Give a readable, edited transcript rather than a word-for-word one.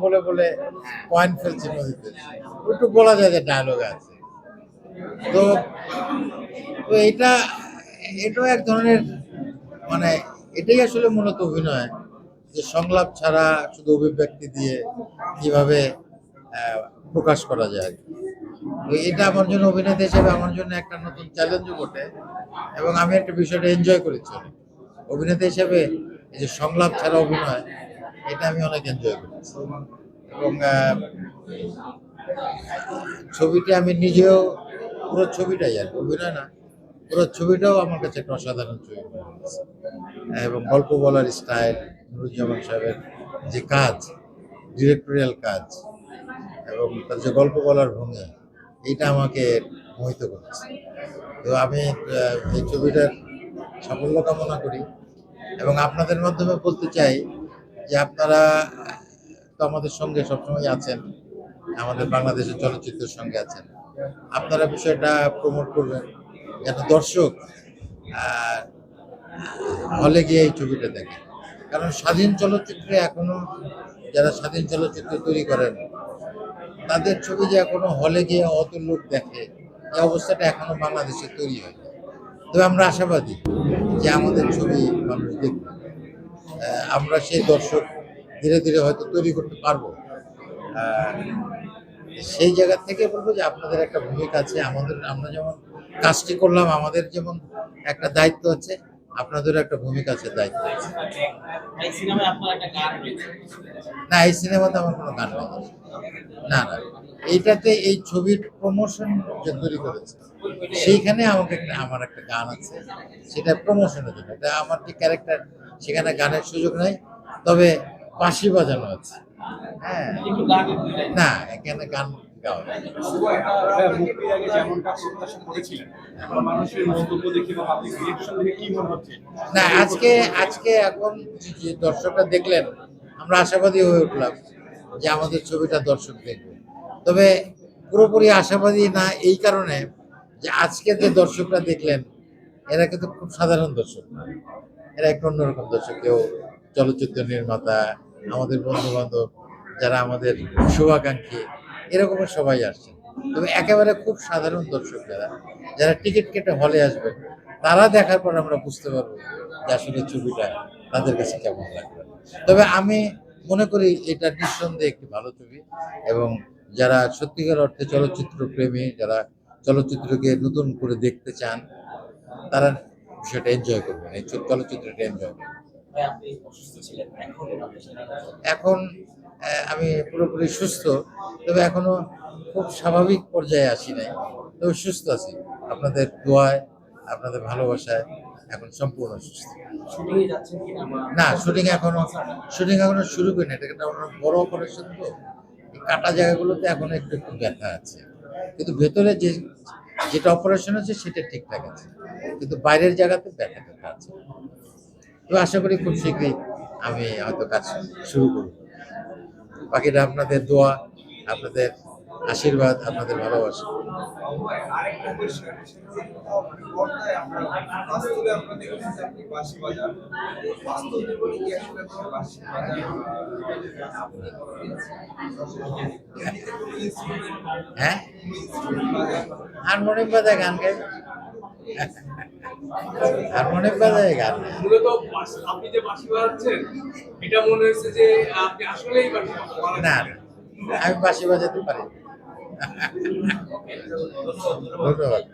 বলে বলে কয়েন ফেলছে নদীতে, একটু বলা যায় যে ডায়লগ আছে। তো তো এটাও এক ধরনের, মানে এটাই আসলে মূলত অভিনয়, যে সংলাপ ছাড়া শুধু অভিব্যক্তি দিয়ে কিভাবে আহ, প্রকাশ করা যায়। তো এটা আমার জন্য, অভিনেতা হিসেবে আমার জন্য একটা নতুন চ্যালেঞ্জও বটে, এবং আমি একটা বিষয়টা এনজয় করেছি অনেক। অভিনেতা হিসেবে এই যে সংলাপ ছাড়া অভিনয়, এটা আমি অনেক এনজয় করেছি। এবং ছবিটি আমি নিজেও, পুরো ছবিটাই আর কি, অভিনয় না, পুরো ছবিটাও আমার কাছে একটা অসাধারণ ছবি মনে হয়েছে। এবং গল্প বলার স্টাইল, নুরুজ্জামান সাহেবের যে কাজ, ডিরেক্টোরিয়াল কাজ, এবং তার যে গল্প বলার ভঙ্গি, এইটা আমাকে মোহিত করেছে। তো আমি এই ছবিটার সাফল্য কামনা করি, এবং আপনাদের মাধ্যমে বলতে চাই যে আপনারা তো আমাদের সঙ্গে সবসময় আছেন, আমাদের বাংলাদেশের চলচ্চিত্রের সঙ্গে আছেন। আপনারা বিষয়টা প্রমোট করবেন, যেন দর্শক হলে গিয়ে এই ছবিটা দেখে। কারণ স্বাধীন চলচ্চিত্রে এখনো, যারা স্বাধীন চলচ্চিত্র তৈরি করেন, তাদের ছবি যে এখনো হলে গিয়ে অত লোক দেখে, এই অবস্থাটা এখনো বাংলাদেশে তৈরি হয়নি। তবে আমরা আশাবাদী যে আমাদের ছবি মানুষ দেখবে। আমরা সেই দর্শক ধীরে ধীরে হয়তো তৈরি করতে পারবো। আহ, সেই জায়গা থেকে বলবো যে আপনাদের একটা ভূমিকা আছে, আমরা যেমন কাজটি করলাম, আমাদের যেমন একটা দায়িত্ব আছে, আপনাদেরও একটা ভূমিকা আছে, দায়িত্ব আছে। না, এই সিনেমাতে আমার কোনো গান নেই। না না, এইটাতে এই ছবির প্রমোশন যে তৈরি করেছে, সেইখানে আমার একটা গান আছে, সেটা প্রমোশনের জন্য। এটা আমার যে ক্যারেক্টার, সেখানে গানের সুযোগ নাই, তবে বাঁশি বাজানো আছে। হ্যাঁ, না এখানে গান গাওয়া হয়। না, আজকে আজকে এখন যে দর্শকরা দেখলেন, আমরা আশাবাদী হয়ে উঠলাম যে আমাদের ছবিটা দর্শক দেখবে। তবে পুরোপুরি আশাবাদী না এই কারণে যে আজকে যে দর্শকরা দেখলেন, এরা কিন্তু খুব সাধারণ দর্শক না, এরা একটু অন্যরকম দর্শক। কেউ চলচ্চিত্র নির্মাতা, আমাদের বন্ধু বান্ধব, যারা আমাদের শুভাকাঙ্ক্ষী, এরকমের সবাই আসছে। তবে একেবারে খুব সাধারণ দর্শক যারা, যারা টিকিট কেটে হলে আসবেন, তারা দেখার পর আমরা বুঝতে পারবো যে আসলে ছবিটা তাদের কাছে কেমন লাগবে। তবে আমি মনে করি এটা নিঃসন্দেহে একটি ভালো ছবি, এবং যারা সত্যিকার অর্থে চলচ্চিত্র প্রেমী, যারা চলচ্চিত্রকে নতুন করে দেখতে চান, তারা বিষয়টা এনজয় করবেন, এই চলচ্চিত্রটা এনজয় করবেন। এখন আমি পুরোপুরি সুস্থ, তবে এখনো খুব স্বাভাবিক পর্যায়ে আসি নাই, তবে সুস্থ আছি আপনাদের দোয়ায়, আপনাদের ভালোবাসায়। এখন সম্পূর্ণ সুস্থ। না, শুটিং এখনো শুরু করিনি। এটা একটা অনেক বড় অপারেশন, তো এই কাটা জায়গাগুলোতে এখন একটু একটু ব্যথা আছে, কিন্তু ভেতরে যেটা অপারেশন আছে সেটা ঠিকঠাক আছে, কিন্তু বাইরের জায়গাতে ব্যথা ব্যথা আছে। তো আশা করি খুব শীঘ্রই আমি হয়তো কাজ শুরু করব। বাকিটা আপনাদের দোয়া, আপনাদের আশীর্বাদ, আপনাদের ভালোবাসা। হ্যাঁ, হারমোনিয়াম বাজায় গান গাই, হারমোনিয়াম বাজায় গান গাই। মূলত আপনি যে বাঁশি বাজাচ্ছেন, এটা মনে হয়েছে যে আপনি আসলেই বাঁশি না না, আমি বাঁশি বাজাতে পারি না। ধন্যবাদ।